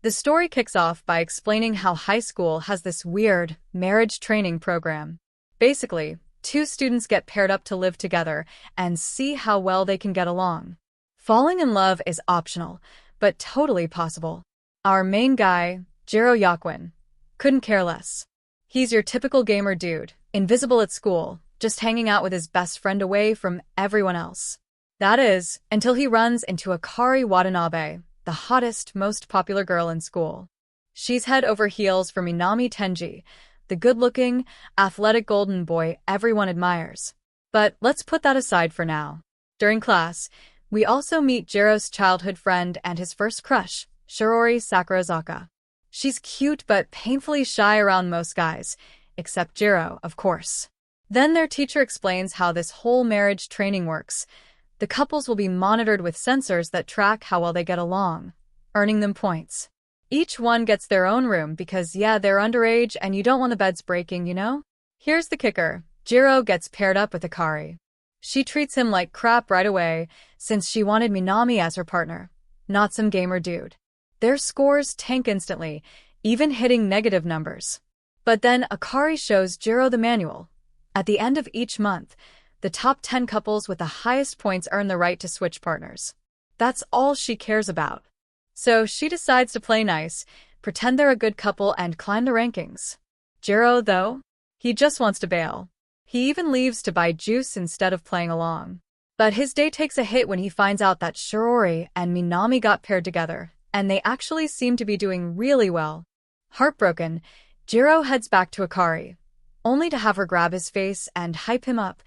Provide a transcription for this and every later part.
The story kicks off by explaining how high school has this weird marriage training program. Basically, two students get paired up to live together and see how well they can get along. Falling in love is optional, but totally possible. Our main guy, Jiro Yaquin, couldn't care less. He's your typical gamer dude, invisible at school, just hanging out with his best friend away from everyone else. That is, until he runs into Akari Watanabe, the hottest, most popular girl in school. She's head over heels for Minami Tenji, the good-looking, athletic golden boy everyone admires. But let's put that aside for now. During class, we also meet Jiro's childhood friend and his first crush, Shirori Sakurazaka. She's cute but painfully shy around most guys, except Jiro, of course. Then their teacher explains how this whole marriage training works. The couples will be monitored with sensors that track how well they get along, earning them points. Each one gets their own room because, yeah, they're underage and you don't want the beds breaking, you know? Here's the kicker. Jiro gets paired up with Akari. She treats him like crap right away since she wanted Minami as her partner, not some gamer dude. Their scores tank instantly, even hitting negative numbers. But then Akari shows Jiro the manual. At the end of each month, the top 10 couples with the highest points earn the right to switch partners. That's all she cares about. So she decides to play nice, pretend they're a good couple, and climb the rankings. Jiro, though, he just wants to bail. He even leaves to buy juice instead of playing along. But his day takes a hit when he finds out that Shirori and Minami got paired together, and they actually seem to be doing really well. Heartbroken, Jiro heads back to Akari, only to have her grab his face and hype him up,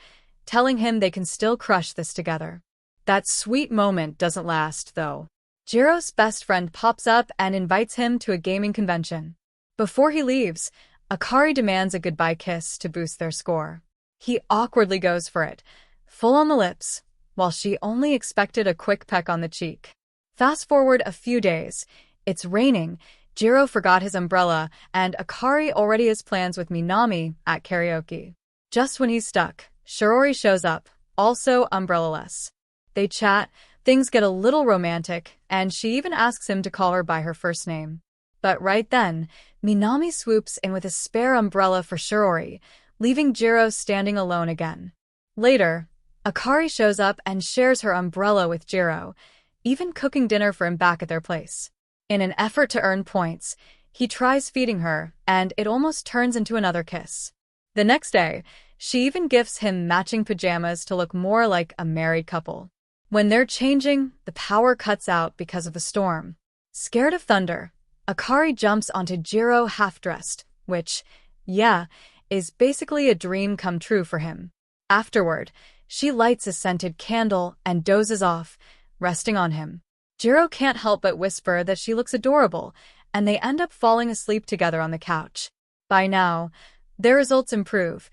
telling him they can still crush this together. That sweet moment doesn't last, though. Jiro's best friend pops up and invites him to a gaming convention. Before he leaves, Akari demands a goodbye kiss to boost their score. He awkwardly goes for it, full on the lips, while she only expected a quick peck on the cheek. Fast forward a few days. It's raining, Jiro forgot his umbrella, and Akari already has plans with Minami at karaoke. Just when he's stuck, Shirori shows up, also umbrella-less. They chat, things get a little romantic, and she even asks him to call her by her first name. But right then, Minami swoops in with a spare umbrella for Shirori, leaving Jiro standing alone again. Later, Akari shows up and shares her umbrella with Jiro, even cooking dinner for him back at their place. In an effort to earn points, he tries feeding her, and it almost turns into another kiss. The next day, she even gifts him matching pajamas to look more like a married couple. When they're changing, the power cuts out because of a storm. Scared of thunder, Akari jumps onto Jiro half-dressed, which, yeah, is basically a dream come true for him. Afterward, she lights a scented candle and dozes off, resting on him. Jiro can't help but whisper that she looks adorable, and they end up falling asleep together on the couch. By now, their results improve,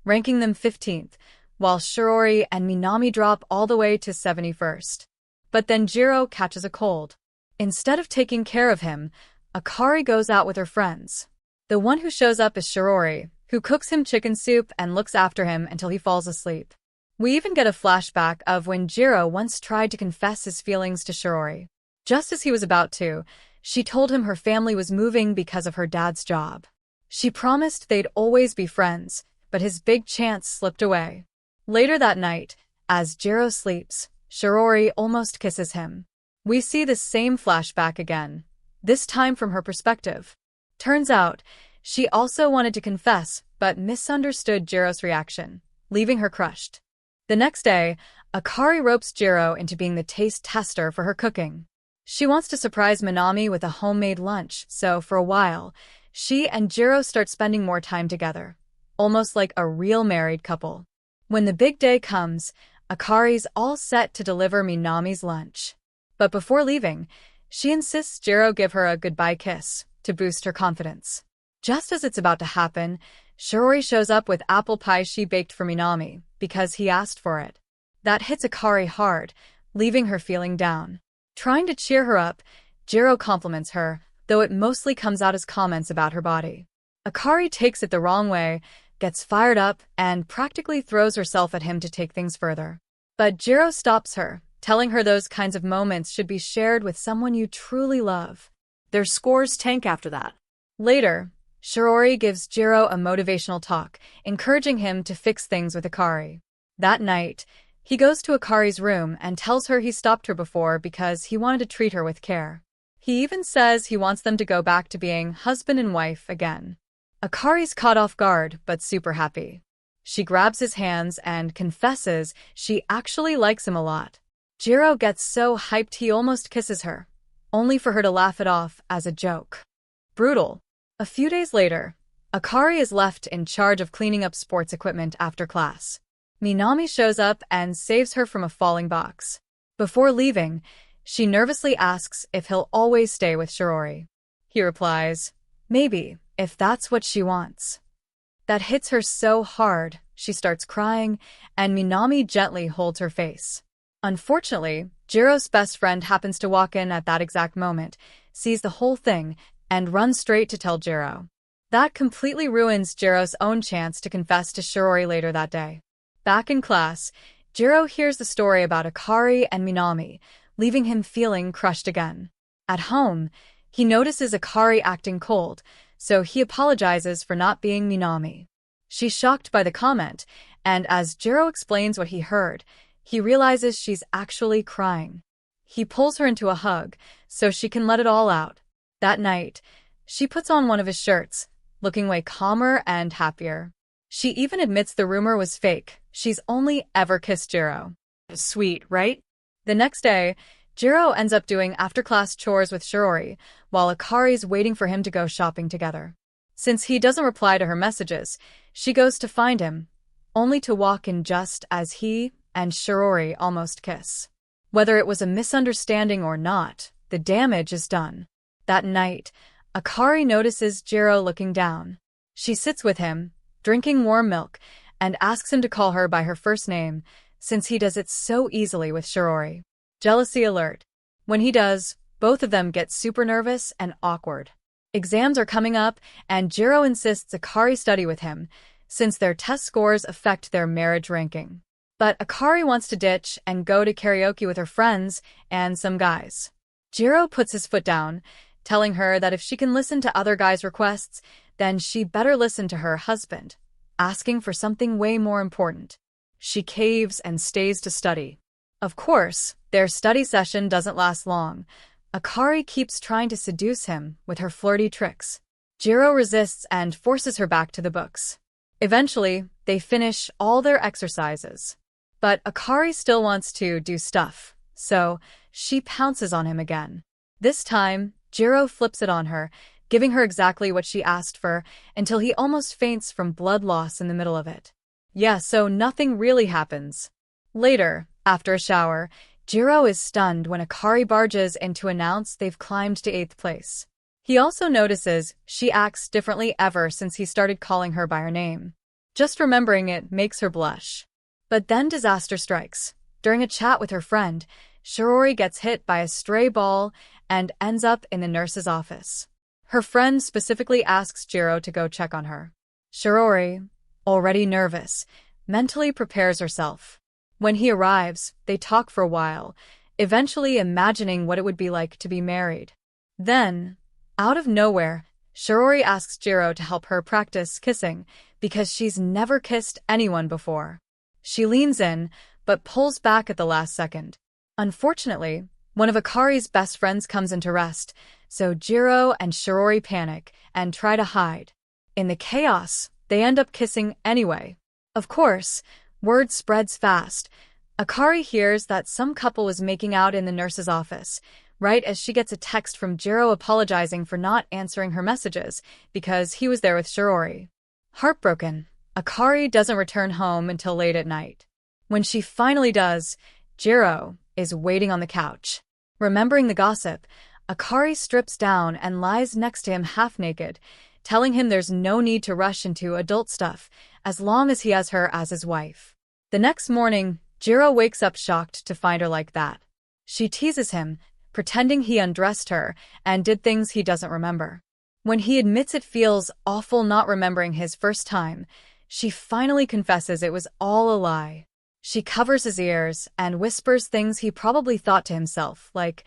ranking them 15th, while Shirori and Minami drop all the way to 71st. But then Jiro catches a cold. Instead of taking care of him, Akari goes out with her friends. The one who shows up is Shirori, who cooks him chicken soup and looks after him until he falls asleep. We even get a flashback of when Jiro once tried to confess his feelings to Shirori. Just as he was about to, she told him her family was moving because of her dad's job. She promised they'd always be friends, but his big chance slipped away. Later that night, as Jiro sleeps, Shirori almost kisses him. We see the same flashback again, this time from her perspective. Turns out, she also wanted to confess, but misunderstood Jiro's reaction, leaving her crushed. The next day, Akari ropes Jiro into being the taste tester for her cooking. She wants to surprise Minami with a homemade lunch, so for a while, she and Jiro start spending more time together, almost like a real married couple. When the big day comes, Akari's all set to deliver Minami's lunch. But before leaving, she insists Jiro give her a goodbye kiss to boost her confidence. Just as it's about to happen, Shirori shows up with apple pie she baked for Minami because he asked for it. That hits Akari hard, leaving her feeling down. Trying to cheer her up, Jiro compliments her, though it mostly comes out as comments about her body. Akari takes it the wrong way, gets fired up, and practically throws herself at him to take things further. But Jiro stops her, telling her those kinds of moments should be shared with someone you truly love. Their scores tank after that. Later, Shirori gives Jiro a motivational talk, encouraging him to fix things with Akari. That night, he goes to Akari's room and tells her he stopped her before because he wanted to treat her with care. He even says he wants them to go back to being husband and wife again. Akari's caught off guard, but super happy. She grabs his hands and confesses she actually likes him a lot. Jiro gets so hyped he almost kisses her, only for her to laugh it off as a joke. Brutal. A few days later, Akari is left in charge of cleaning up sports equipment after class. Minami shows up and saves her from a falling box. Before leaving, she nervously asks if he'll always stay with Shirori. He replies, maybe, if that's what she wants. That hits her so hard, she starts crying, and Minami gently holds her face. Unfortunately, Jiro's best friend happens to walk in at that exact moment, sees the whole thing, and runs straight to tell Jiro. That completely ruins Jiro's own chance to confess to Shirori later that day. Back in class, Jiro hears the story about Akari and Minami, leaving him feeling crushed again. At home, he notices Akari acting cold, so he apologizes for not being Minami. She's shocked by the comment, and as Jiro explains what he heard, he realizes she's actually crying. He pulls her into a hug, so she can let it all out. That night, she puts on one of his shirts, looking way calmer and happier. She even admits the rumor was fake. She's only ever kissed Jiro. Sweet, right? The next day, Jiro ends up doing after-class chores with Shirori, while Akari's waiting for him to go shopping together. Since he doesn't reply to her messages, she goes to find him, only to walk in just as he and Shirori almost kiss. Whether it was a misunderstanding or not, the damage is done. That night, Akari notices Jiro looking down. She sits with him, drinking warm milk, and asks him to call her by her first name, since he does it so easily with Shirori. Jealousy alert. When he does, both of them get super nervous and awkward. Exams are coming up, and Jiro insists Akari study with him, since their test scores affect their marriage ranking. But Akari wants to ditch and go to karaoke with her friends and some guys. Jiro puts his foot down, telling her that if she can listen to other guys' requests, then she better listen to her husband, asking for something way more important. She caves and stays to study. Of course, their study session doesn't last long. Akari keeps trying to seduce him with her flirty tricks. Jiro resists and forces her back to the books. Eventually, they finish all their exercises. But Akari still wants to do stuff, so she pounces on him again. This time, Jiro flips it on her, giving her exactly what she asked for, until he almost faints from blood loss in the middle of it. Yeah, so nothing really happens. Later, after a shower, Jiro is stunned when Akari barges in to announce they've climbed to 8th place. He also notices she acts differently ever since he started calling her by her name. Just remembering it makes her blush. But then disaster strikes. During a chat with her friend, Shirori gets hit by a stray ball and ends up in the nurse's office. Her friend specifically asks Jiro to go check on her. Shirori, already nervous, mentally prepares herself. When he arrives, they talk for a while, eventually imagining what it would be like to be married. Then, out of nowhere, Shirori asks Jiro to help her practice kissing because she's never kissed anyone before. She leans in, but pulls back at the last second. Unfortunately, one of Akari's best friends comes into rest, so Jiro and Shirori panic and try to hide. In the chaos, they end up kissing anyway. Of course, word spreads fast. Akari hears that some couple was making out in the nurse's office, right as she gets a text from Jiro apologizing for not answering her messages because he was there with Shirori. Heartbroken, Akari doesn't return home until late at night. When she finally does, Jiro is waiting on the couch. Remembering the gossip, Akari strips down and lies next to him half-naked, telling him there's no need to rush into adult stuff, as long as he has her as his wife. The next morning, Jiro wakes up shocked to find her like that. She teases him, pretending he undressed her and did things he doesn't remember. When he admits it feels awful not remembering his first time, she finally confesses it was all a lie. She covers his ears and whispers things he probably thought to himself, like,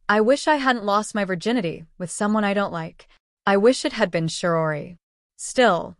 I wish I hadn't lost my virginity with someone I don't like. I wish it had been Shirori. Still,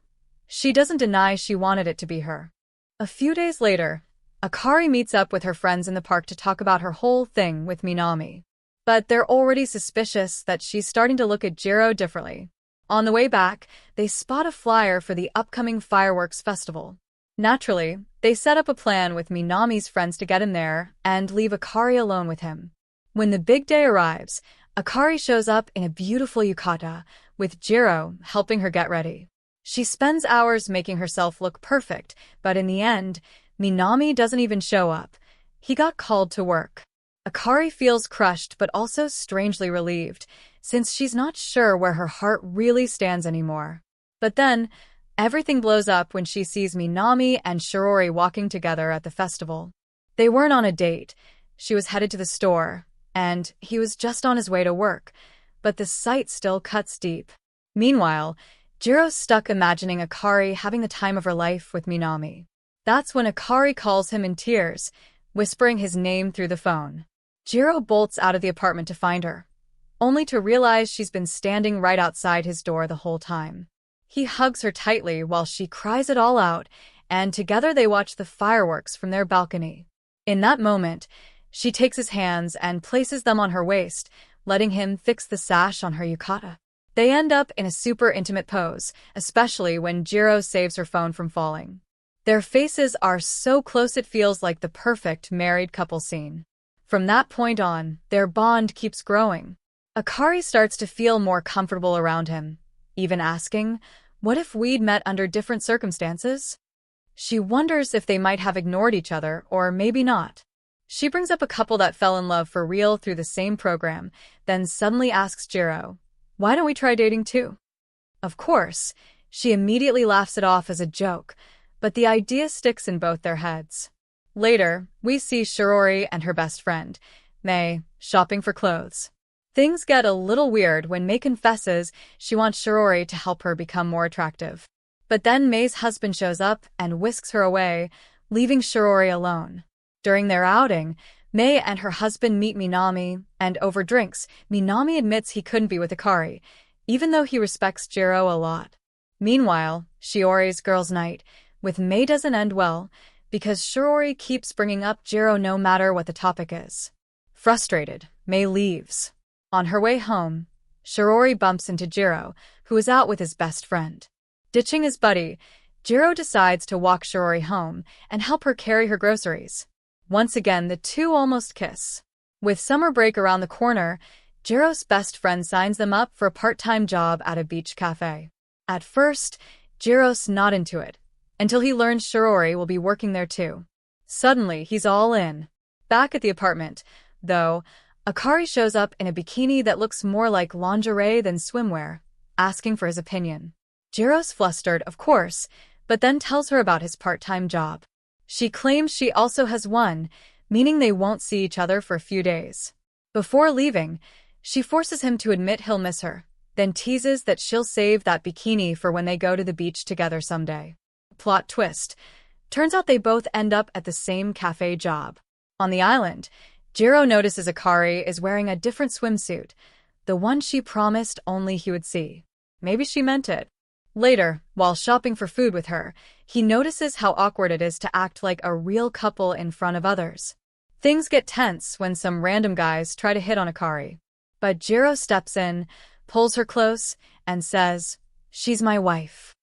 she doesn't deny she wanted it to be her. A few days later, Akari meets up with her friends in the park to talk about her whole thing with Minami. But they're already suspicious that she's starting to look at Jiro differently. On the way back, they spot a flyer for the upcoming fireworks festival. Naturally, they set up a plan with Minami's friends to get in there and leave Akari alone with him. When the big day arrives, Akari shows up in a beautiful yukata, with Jiro helping her get ready. She spends hours making herself look perfect, but in the end, Minami doesn't even show up. He got called to work. Akari feels crushed but also strangely relieved, since she's not sure where her heart really stands anymore. But then, everything blows up when she sees Minami and Shirori walking together at the festival. They weren't on a date. She was headed to the store, and he was just on his way to work, but the sight still cuts deep. Meanwhile, Jiro's stuck imagining Akari having the time of her life with Minami. That's when Akari calls him in tears, whispering his name through the phone. Jiro bolts out of the apartment to find her, only to realize she's been standing right outside his door the whole time. He hugs her tightly while she cries it all out, and together they watch the fireworks from their balcony. In that moment, she takes his hands and places them on her waist, letting him fix the sash on her yukata. They end up in a super intimate pose, especially when Jiro saves her phone from falling. Their faces are so close it feels like the perfect married couple scene. From that point on, their bond keeps growing. Akari starts to feel more comfortable around him, even asking, what if we'd met under different circumstances? She wonders if they might have ignored each other, or maybe not. She brings up a couple that fell in love for real through the same program, then suddenly asks Jiro, why don't we try dating too? Of course, she immediately laughs it off as a joke, but the idea sticks in both their heads. Later, we see Shirori and her best friend, Mei, shopping for clothes. Things get a little weird when Mei confesses she wants Shirori to help her become more attractive. But then Mei's husband shows up and whisks her away, leaving Shirori alone. During their outing, Mei and her husband meet Minami, and over drinks, Minami admits he couldn't be with Akari, even though he respects Jiro a lot. Meanwhile, Shiori's girls' night with Mei doesn't end well, because Shirori keeps bringing up Jiro no matter what the topic is. Frustrated, Mei leaves. On her way home, Shirori bumps into Jiro, who is out with his best friend. Ditching his buddy, Jiro decides to walk Shirori home and help her carry her groceries. Once again, the two almost kiss. With summer break around the corner, Jiro's best friend signs them up for a part-time job at a beach cafe. At first, Jiro's not into it, until he learns Shirori will be working there too. Suddenly, he's all in. Back at the apartment, though, Akari shows up in a bikini that looks more like lingerie than swimwear, asking for his opinion. Jiro's flustered, of course, but then tells her about his part-time job. She claims she also has one, meaning they won't see each other for a few days. Before leaving, she forces him to admit he'll miss her, then teases that she'll save that bikini for when they go to the beach together someday. Plot twist. Turns out they both end up at the same cafe job. On the island, Jiro notices Akari is wearing a different swimsuit, the one she promised only he would see. Maybe she meant it. Later, while shopping for food with her, he notices how awkward it is to act like a real couple in front of others. Things get tense when some random guys try to hit on Akari. But Jiro steps in, pulls her close, and says, "She's my wife."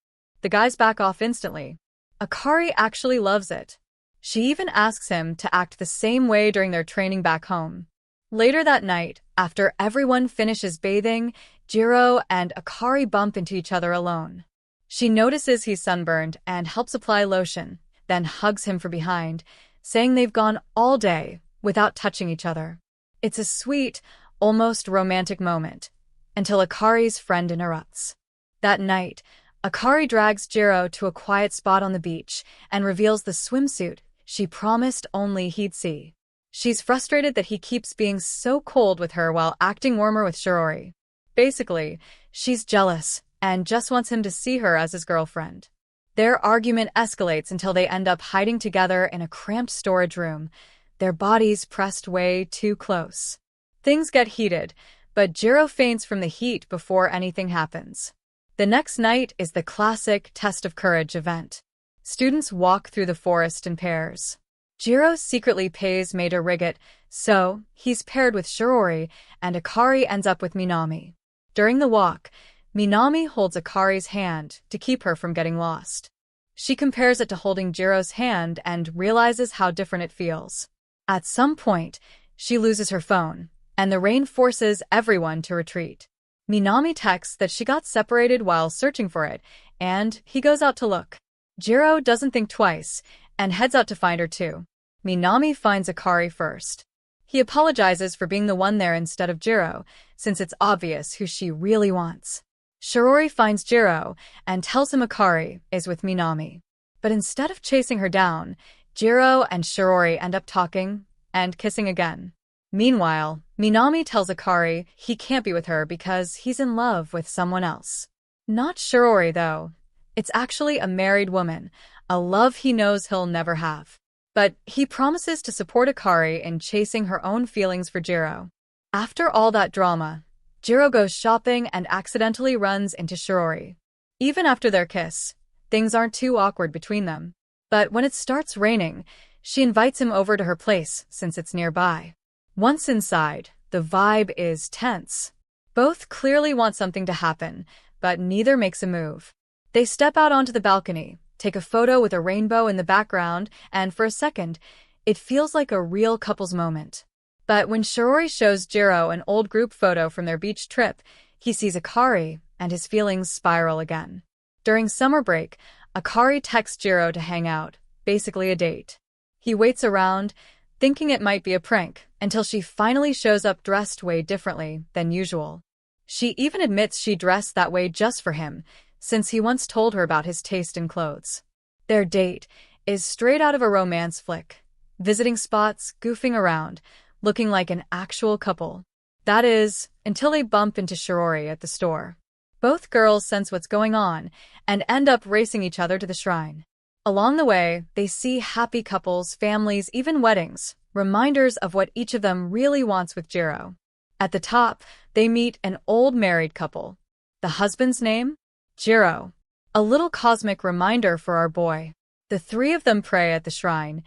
The guys back off instantly. Akari actually loves it. She even asks him to act the same way during their training back home. Later that night, after everyone finishes bathing, Jiro and Akari bump into each other alone. She notices he's sunburned and helps apply lotion, then hugs him from behind, saying they've gone all day without touching each other. It's a sweet, almost romantic moment, until Akari's friend interrupts. That night, Akari drags Jiro to a quiet spot on the beach and reveals the swimsuit she promised only he'd see. She's frustrated that he keeps being so cold with her while acting warmer with Shirori. Basically, she's jealous and just wants him to see her as his girlfriend. Their argument escalates until they end up hiding together in a cramped storage room, their bodies pressed way too close. Things get heated, but Jiro faints from the heat before anything happens. The next night is the classic test of courage event. Students walk through the forest in pairs. Jiro secretly pays May to rig it, so he's paired with Shirori, and Akari ends up with Minami. During the walk, Minami holds Akari's hand to keep her from getting lost. She compares it to holding Jiro's hand and realizes how different it feels. At some point, she loses her phone, and the rain forces everyone to retreat. Minami texts that she got separated while searching for it, and he goes out to look. Jiro doesn't think twice, and heads out to find her too. Minami finds Akari first. He apologizes for being the one there instead of Jiro, since it's obvious who she really wants. Shirori finds Jiro and tells him Akari is with Minami. But instead of chasing her down, Jiro and Shirori end up talking and kissing again. Meanwhile, Minami tells Akari he can't be with her because he's in love with someone else. Not Shirori, though. It's actually a married woman, a love he knows he'll never have. But he promises to support Akari in chasing her own feelings for Jiro. After all that drama, Jiro goes shopping and accidentally runs into Shirori. Even after their kiss, things aren't too awkward between them. But when it starts raining, she invites him over to her place since it's nearby. Once inside, the vibe is tense. Both clearly want something to happen, but neither makes a move. They step out onto the balcony, take a photo with a rainbow in the background, and for a second, it feels like a real couple's moment. But when Shirori shows Jiro an old group photo from their beach trip, he sees Akari, and his feelings spiral again. During summer break, Akari texts Jiro to hang out, basically a date. He waits around, thinking it might be a prank, until she finally shows up dressed way differently than usual. She even admits she dressed that way just for him, since he once told her about his taste in clothes. Their date is straight out of a romance flick, visiting spots, goofing around, looking like an actual couple. That is, until they bump into Shirori at the store. Both girls sense what's going on and end up racing each other to the shrine. Along the way, they see happy couples, families, even weddings, reminders of what each of them really wants with Jiro. At the top, they meet an old married couple. The husband's name? Jiro. A little cosmic reminder for our boy. The three of them pray at the shrine,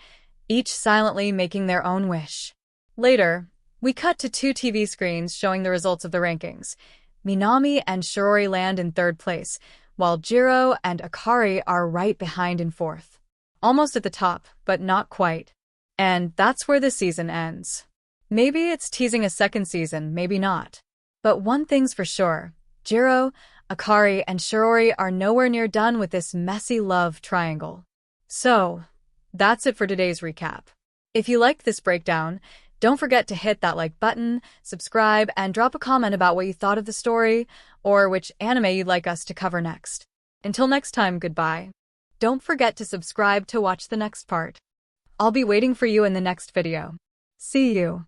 each silently making their own wish. Later, we cut to 2 TV screens showing the results of the rankings. Minami and Shirori land in 3rd place, while Jiro and Akari are right behind in 4th. Almost at the top, but not quite. And that's where the season ends. Maybe it's teasing a 2nd season, maybe not. But one thing's for sure, Jiro, Akari, and Shirori are nowhere near done with this messy love triangle. So, that's it for today's recap. If you liked this breakdown, don't forget to hit that like button, subscribe, and drop a comment about what you thought of the story, or which anime you'd like us to cover next. Until next time, goodbye. Don't forget to subscribe to watch the next part. I'll be waiting for you in the next video. See you.